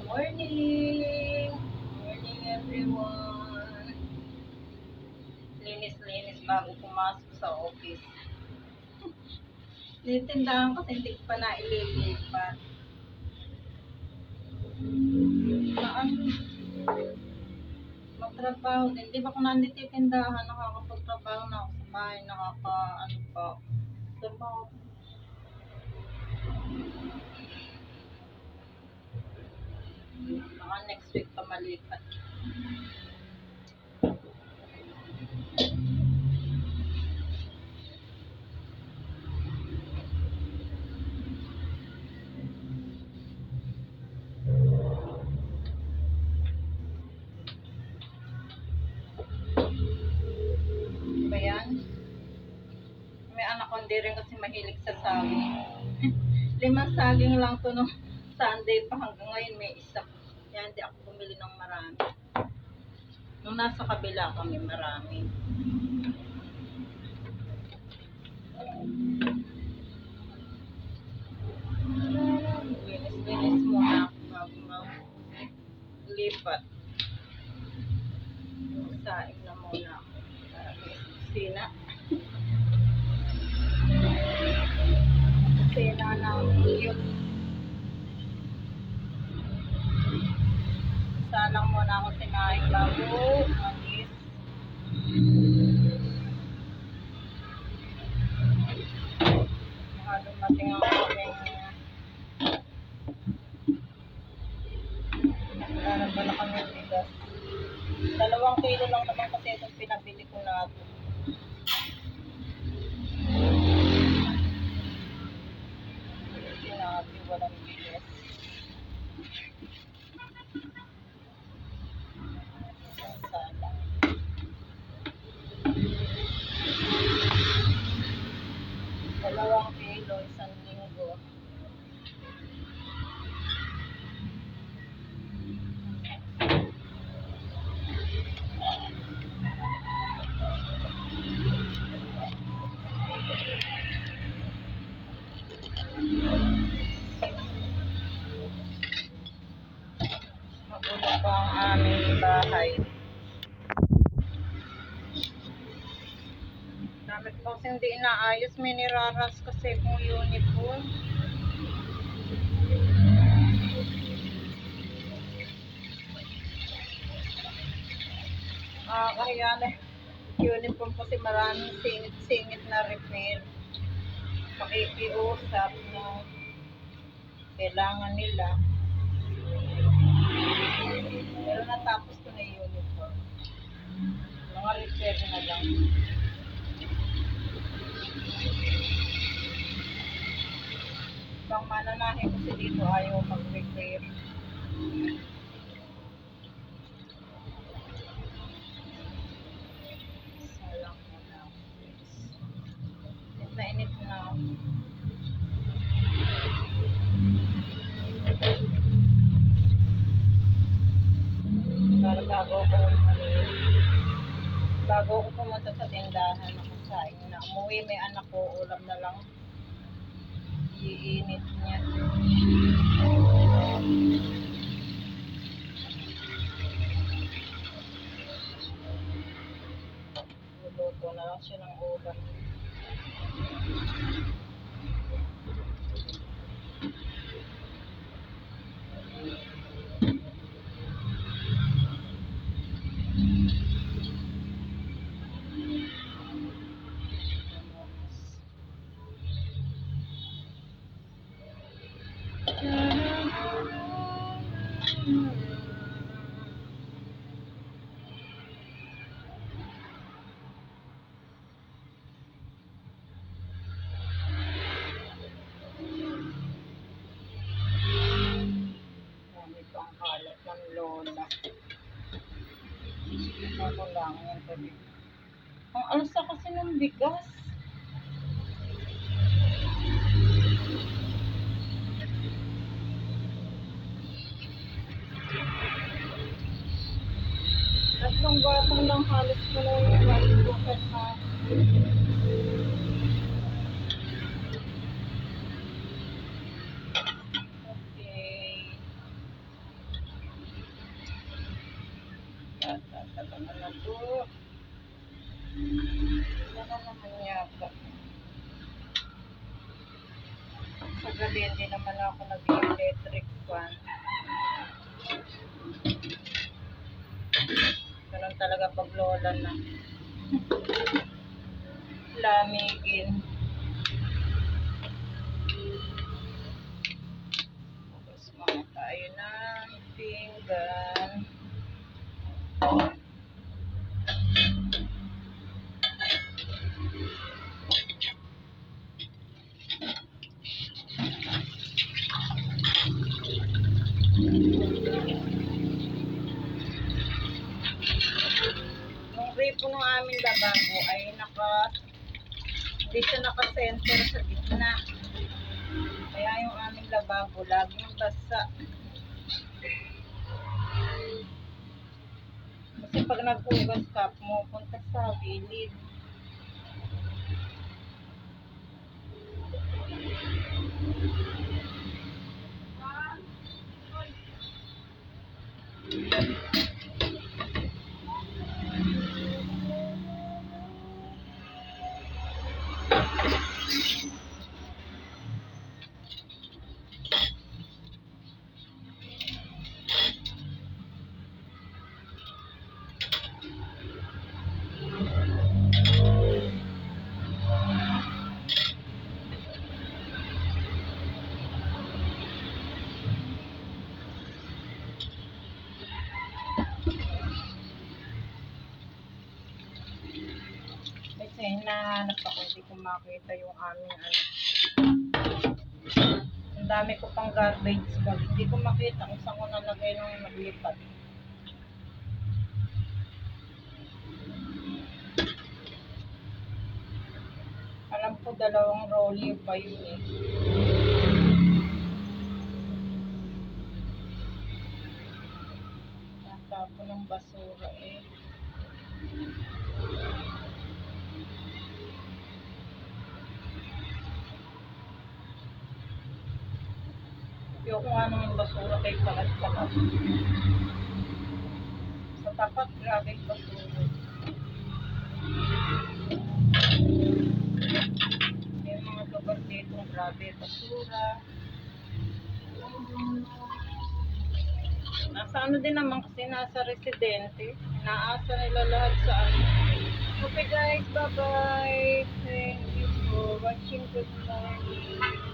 Morning! Morning everyone! Linis-linis bago pumasok sa office. Nitindahan ko, hindi ko pa naililipat. Magtrabaho din. Di ba kung nandito yung tindahan, nakakapagtrabaho na ako sa bahay, trabaho. Baka next week pa malipat. Ba yan? May anak ko hindi rin kasi mahilig sa saging. 5 saging lang to no Sunday pa hanggang ngayon may isa. Kaya hindi ako bumili ng marami. Nung nasa kabila kami marami. Linis-linis muna bago lipat. Saing na muna ako para may kusina. Kusina ng iyot. Salang muna ako sinaing bago manis. Mga dumating ang aming nagkaroon pa na kami bigas. 2 kilo lang naman kasi itong pinabili ko natin. Sinabi walang bigas. Salang. 2 kilo, 1 linggo. Magulo pa ang aming bahay. Dami ko kasi hindi inaayos. May niraras kasi kung uniform. Kaya na uniform kasi maraming singit-singit na repair. Pakikiusap na kailangan nila. Pero natapos ko na yung uniform. Mga repair na lang. Ibang mananahin kasi dito ayaw mag-repair. Salang mo na. Init na init na. Para bago ko pumunta sa tindahan ako saing na umuwi, may anak ko, ulam na lang iinit niya. Luluto na lang siya ng ulam. Dami pang kalat ng lola. Ako lang yan tabi. Ang alsa kasi ng bigas. Tatlong batang lang halos ko na yung malibukan na. Okay. Tatatangan na to. Wala na naman yata. Sa gabi, hindi naman ako nag-electric fan. Ganun talaga pag lola na. Lamigin. Tapos mga tayo ng pinggan. Yung gripo ng aming lababo ay hindi siya naka-center sa gitna. Kaya yung aming lababo laging basa. Kasi pag naghugas ka, pumupunta sa gilid. Kasi hinahanap ako, hindi ko makita yung aming ano. Ang dami ko pang garbage bag. Hindi ko makita kung saan ko nalagay nung naglipat. Alam ko 2 rolly pa yun eh. Natapo ng basura eh. Yung kung ano yung basura kay pakat-pakat. Sa tapat, grabe yung basura. Yung mga lugar dito, grabe basura. Nasa ano din naman kasi nasa residente. Inaasa nila lahat sa ano. Okay guys, bye-bye. Thank you for watching. Good morning.